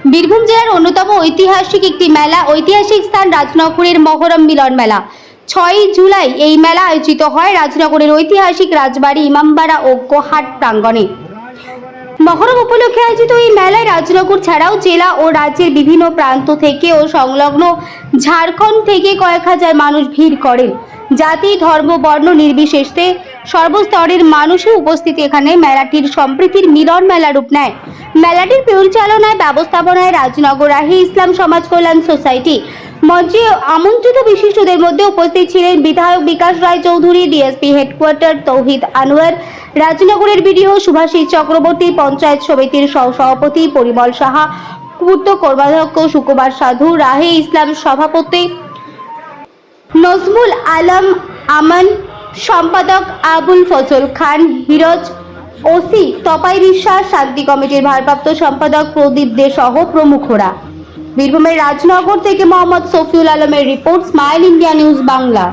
বীরভূম জেলার অন্যতম ঐতিহাসিক একটি মেলা, ঐতিহাসিক স্থান রাজনগরের মহরম মিলন মেলা। 6 জুলাই এই মেলা আয়োজিত হয় রাজনগরের ঐতিহাসিক রাজবাড়ি ইমামবাড়া ও গোহাট প্রাঙ্গণে। মহরম উপলক্ষে আয়োজিত এই মেলায় রাজনগর ছাড়াও জেলা ও রাজ্যের বিভিন্ন প্রান্ত থেকে ও সংলগ্ন ঝাড়খণ্ড থেকে কয়েক হাজার মানুষ ভিড় করেন। জাতি, ধর্ম, বর্ণ নির্বিশেষে সর্বস্তরের মানুষের উপস্থিতি এখানে মেলাটির সম্প্রীতির মিলন মেলা রূপ নেয়। মেলাটির পরিচালনায় ব্যবস্থাপনায় রাজনগর রাহি ইসলাম সমাজ কল্যাণ সোসাইটি। মঞ্চে আমন্ত্রিত বিশিষ্টদের মধ্যে উপস্থিত ছিলেন বিধায়ক বিকাশ রায় চৌধুরী, ডিএসপি হেডকোয়ার্টার তৌহিদ আনোয়ার, রাজনগরের বিডিও সুভাষিস চক্রবর্তী, পঞ্চায়েত সমিতির সভাপতি পরিমল সাহা, পূর্ত কর্মাধ্যক্ষ সুকুমার সাধু, রাহে ইসলাম সভাপতি নজমুল আলম আমান, সম্পাদক আবুল ফজল খান, হিরজ, ওসি তপাই বিশ্বাস, শান্তি কমিটির ভারপ্রাপ্ত সম্পাদক প্রদীপ দে সহ প্রমুখরা। বীরভূমের রাজনগর থেকে মোহাম্মদ শফিউল আলমের report, smile India news Bangla.